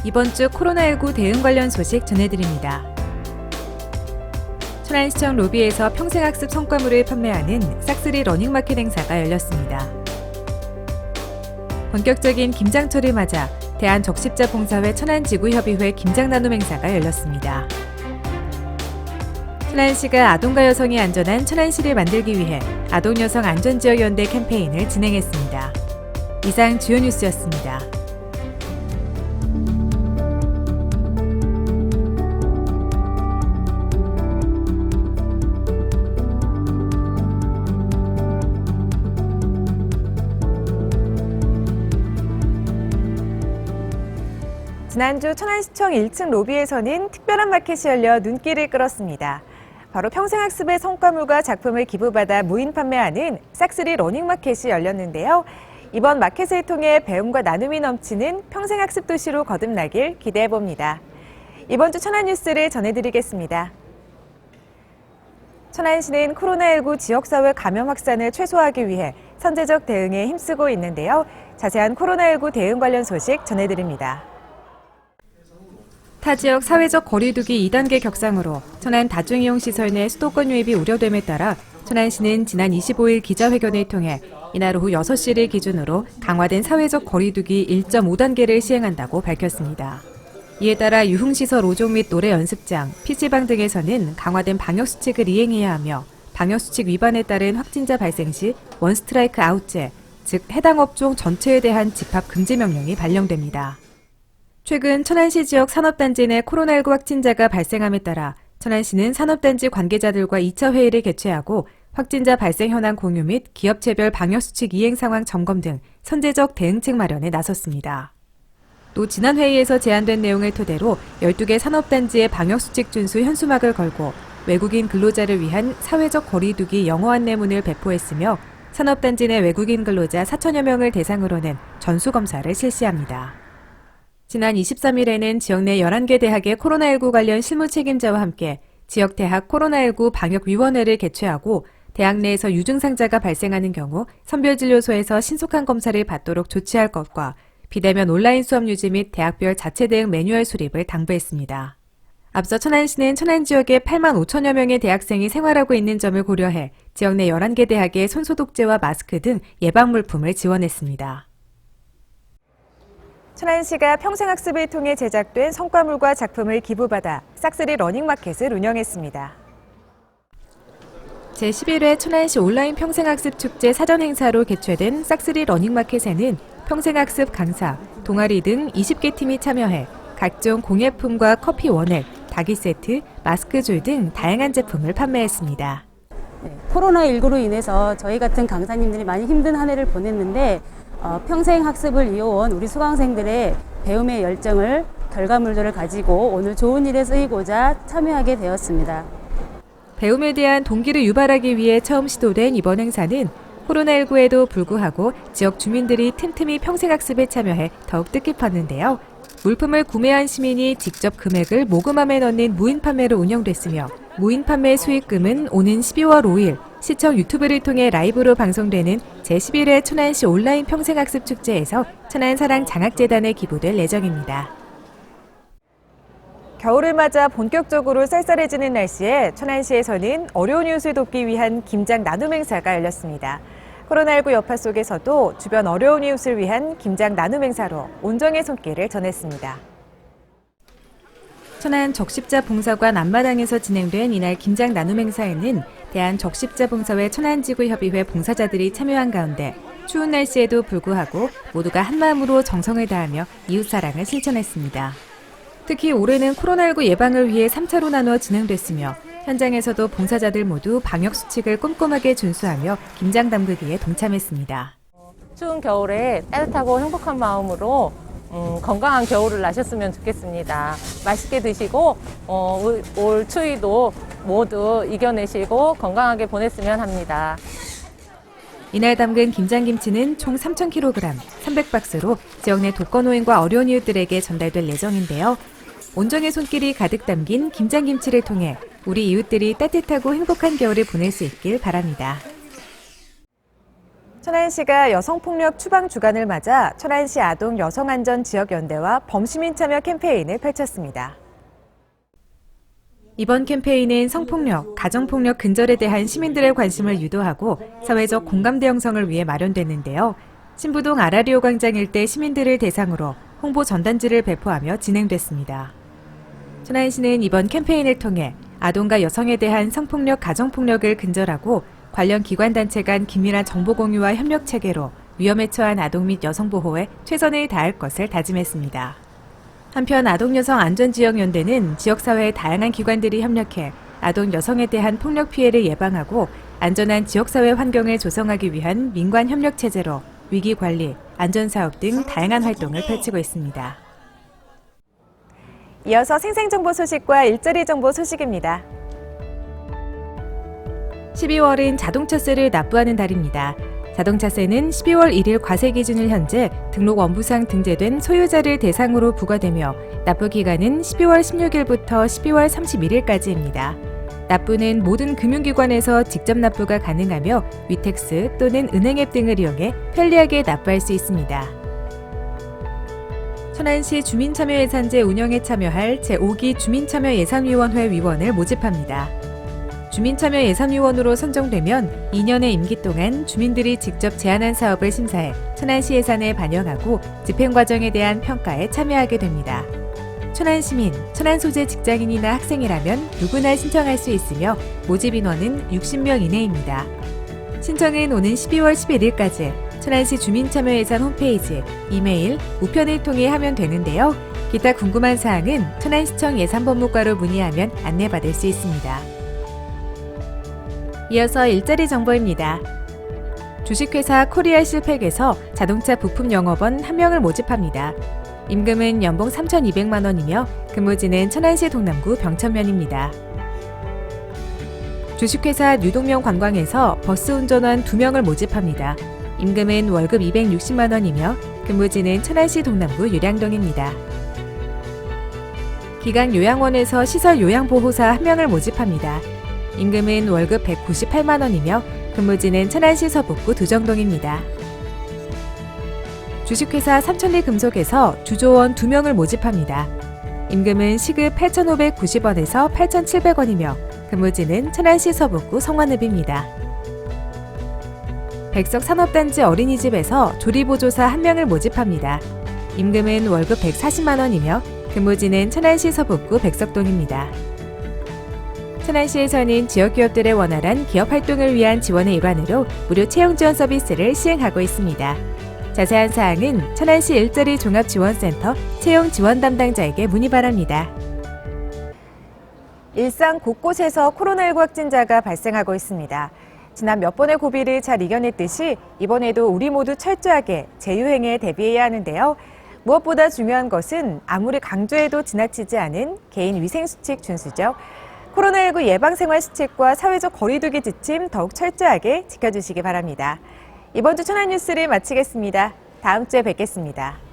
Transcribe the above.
이번 주 코로나19 대응 관련 소식 전해드립니다. 천안시청 로비에서 평생학습 성과물을 판매하는 싹쓸이 러닝마켓 행사가 열렸습니다. 본격적인 김장철을 맞아 대한적십자봉사회 천안지구협의회 김장나눔 행사가 열렸습니다. 천안시가 아동과 여성이 안전한 천안시를 만들기 위해 아동여성 안전지역연대 캠페인을 진행했습니다. 이상 주요 뉴스였습니다. 지난주 천안시청 1층 로비에서는 특별한 마켓이 열려 눈길을 끌었습니다. 바로 평생학습의 성과물과 작품을 기부받아 무인 판매하는 싹쓸이 러닝마켓이 열렸는데요. 이번 마켓을 통해 배움과 나눔이 넘치는 평생학습 도시로 거듭나길 기대해봅니다. 이번 주 천안 뉴스를 전해드리겠습니다. 천안시는 코로나19 지역사회 감염 확산을 최소화하기 위해 선제적 대응에 힘쓰고 있는데요. 자세한 코로나19 대응 관련 소식 전해드립니다. 타 지역 사회적 거리두기 2단계 격상으로 천안 다중이용시설 내 수도권 유입이 우려됨에 따라 천안시는 지난 25일 기자회견을 통해 이날 오후 6시를 기준으로 강화된 사회적 거리두기 1.5단계를 시행한다고 밝혔습니다. 이에 따라 유흥시설 5종 및 노래 연습장, PC방 등에서는 강화된 방역수칙을 이행해야 하며 방역수칙 위반에 따른 확진자 발생 시 원스트라이크 아웃제, 즉 해당 업종 전체에 대한 집합 금지 명령이 발령됩니다. 최근 천안시 지역 산업단지 내 코로나19 확진자가 발생함에 따라 천안시는 산업단지 관계자들과 2차 회의를 개최하고 확진자 발생 현황 공유 및 기업체별 방역수칙 이행 상황 점검 등 선제적 대응책 마련에 나섰습니다. 또 지난 회의에서 제안된 내용을 토대로 12개 산업단지의 방역수칙 준수 현수막을 걸고 외국인 근로자를 위한 사회적 거리두기 영어 안내문을 배포했으며 산업단지 내 외국인 근로자 4천여 명을 대상으로는 전수검사를 실시합니다. 지난 23일에는 지역 내 11개 대학의 코로나19 관련 실무 책임자와 함께 지역 대학 코로나19 방역위원회를 개최하고 대학 내에서 유증상자가 발생하는 경우 선별진료소에서 신속한 검사를 받도록 조치할 것과 비대면 온라인 수업 유지 및 대학별 자체 대응 매뉴얼 수립을 당부했습니다. 앞서 천안시는 천안 지역에 8만 5천여 명의 대학생이 생활하고 있는 점을 고려해 지역 내 11개 대학에 손소독제와 마스크 등 예방물품을 지원했습니다. 천안시가 평생학습을 통해 제작된 성과물과 작품을 기부받아 싹쓸이 러닝마켓을 운영했습니다. 제11회 천안시 온라인 평생학습 축제 사전 행사로 개최된 싹쓸이 러닝마켓에는 평생학습 강사, 동아리 등 20개 팀이 참여해 각종 공예품과 커피 원액, 닭이 세트, 마스크줄 등 다양한 제품을 판매했습니다. 코로나19로 인해서 저희 같은 강사님들이 많이 힘든 한 해를 보냈는데 평생 학습을 이어온 우리 수강생들의 배움의 열정을 결과물들을 가지고 오늘 좋은 일에 쓰이고자 참여하게 되었습니다. 배움에 대한 동기를 유발하기 위해 처음 시도된 이번 행사는 코로나19에도 불구하고 지역 주민들이 틈틈이 평생학습에 참여해 더욱 뜻깊었는데요. 물품을 구매한 시민이 직접 금액을 모금함에 넣는 무인 판매로 운영됐으며 무인 판매 수익금은 오는 12월 5일 시청 유튜브를 통해 라이브로 방송되는 제11회 천안시 온라인 평생학습 축제에서 천안사랑장학재단에 기부될 예정입니다. 겨울을 맞아 본격적으로 쌀쌀해지는 날씨에 천안시에서는 어려운 이웃을 돕기 위한 김장 나눔 행사가 열렸습니다. 코로나19 여파 속에서도 주변 어려운 이웃을 위한 김장 나눔 행사로 온정의 손길을 전했습니다. 천안 적십자봉사관 앞마당에서 진행된 이날 김장 나눔 행사에는 대한적십자봉사회 천안지구협의회 봉사자들이 참여한 가운데 추운 날씨에도 불구하고 모두가 한마음으로 정성을 다하며 이웃사랑을 실천했습니다. 특히 올해는 코로나19 예방을 위해 3차로 나누어 진행됐으며 현장에서도 봉사자들 모두 방역수칙을 꼼꼼하게 준수하며 김장 담그기에 동참했습니다. 추운 겨울에 따뜻하고 행복한 마음으로 건강한 겨울을 나셨으면 좋겠습니다. 맛있게 드시고 올 추위도 모두 이겨내시고 건강하게 보냈으면 합니다. 이날 담근 김장김치는 총 3,000kg, 300박스로 지역 내 독거노인과 어려운 이웃들에게 전달될 예정인데요. 온정의 손길이 가득 담긴 김장김치를 통해 우리 이웃들이 따뜻하고 행복한 겨울을 보낼 수 있길 바랍니다. 천안시가 여성폭력 추방 주간을 맞아 천안시 아동 여성안전지역연대와 범시민 참여 캠페인을 펼쳤습니다. 이번 캠페인은 성폭력, 가정폭력 근절에 대한 시민들의 관심을 유도하고 사회적 공감대 형성을 위해 마련됐는데요. 신부동 아라리오 광장 일대 시민들을 대상으로 홍보 전단지를 배포하며 진행됐습니다. 천안시는 이번 캠페인을 통해 아동과 여성에 대한 성폭력, 가정폭력을 근절하고 관련 기관단체 간 긴밀한 정보 공유와 협력 체계로 위험에 처한 아동 및 여성 보호에 최선을 다할 것을 다짐했습니다. 한편 아동여성안전지역연대는 지역사회의 다양한 기관들이 협력해 아동 여성에 대한 폭력 피해를 예방하고 안전한 지역사회 환경을 조성하기 위한 민관 협력 체제로 위기관리, 안전사업 등 다양한 활동을 펼치고 있습니다. 이어서 생생정보 소식과 일자리 정보 소식입니다. 12월은 자동차세를 납부하는 달입니다. 자동차세는 12월 1일 과세 기준일 현재 등록 원부상 등재된 소유자를 대상으로 부과되며 납부 기간은 12월 16일부터 12월 31일까지입니다. 납부는 모든 금융기관에서 직접 납부가 가능하며 위택스 또는 은행앱 등을 이용해 편리하게 납부할 수 있습니다. 천안시 주민참여예산제 운영에 참여할 제5기 주민참여예산위원회 위원을 모집합니다. 주민참여예산위원으로 선정되면 2년의 임기 동안 주민들이 직접 제안한 사업을 심사해 천안시 예산에 반영하고 집행 과정에 대한 평가에 참여하게 됩니다. 천안시민, 천안소재 직장인이나 학생이라면 누구나 신청할 수 있으며 모집 인원은 60명 이내입니다. 신청은 오는 12월 11일까지 천안시 주민참여예산 홈페이지, 이메일, 우편을 통해 하면 되는데요. 기타 궁금한 사항은 천안시청 예산법무과로 문의하면 안내받을 수 있습니다. 이어서 일자리 정보입니다. 주식회사 코리아 실팩에서 자동차 부품 영업원 1명을 모집합니다. 임금은 연봉 3,200만 원이며 근무지는 천안시 동남구 병천면입니다. 주식회사 유동명 관광에서 버스 운전원 2명을 모집합니다. 임금은 월급 260만 원이며 근무지는 천안시 동남구 유량동입니다. 기강요양원에서 시설 요양보호사 1명을 모집합니다. 임금은 월급 198만 원이며 근무지는 천안시 서북구 두정동입니다. 주식회사 삼천리 금속에서 주조원 2명을 모집합니다. 임금은 시급 8,590원에서 8,700원이며 근무지는 천안시 서북구 성완읍입니다. 백석산업단지 어린이집에서 조리보조사 1명을 모집합니다. 임금은 월급 140만 원이며 근무지는 천안시 서북구 백석동입니다. 천안시에서는 지역기업들의 원활한 기업 활동을 위한 지원의 일환으로 무료 채용 지원 서비스를 시행하고 있습니다. 자세한 사항은 천안시 일자리 종합지원센터 채용 지원 담당자에게 문의 바랍니다. 일상 곳곳에서 코로나19 확진자가 발생하고 있습니다. 지난 몇 번의 고비를 잘 이겨냈듯이 이번에도 우리 모두 철저하게 재유행에 대비해야 하는데요. 무엇보다 중요한 것은 아무리 강조해도 지나치지 않은 개인 위생수칙 준수죠. 코로나19 예방생활수칙과 사회적 거리두기 지침 더욱 철저하게 지켜주시기 바랍니다. 이번 주 천안 뉴스를 마치겠습니다. 다음 주에 뵙겠습니다.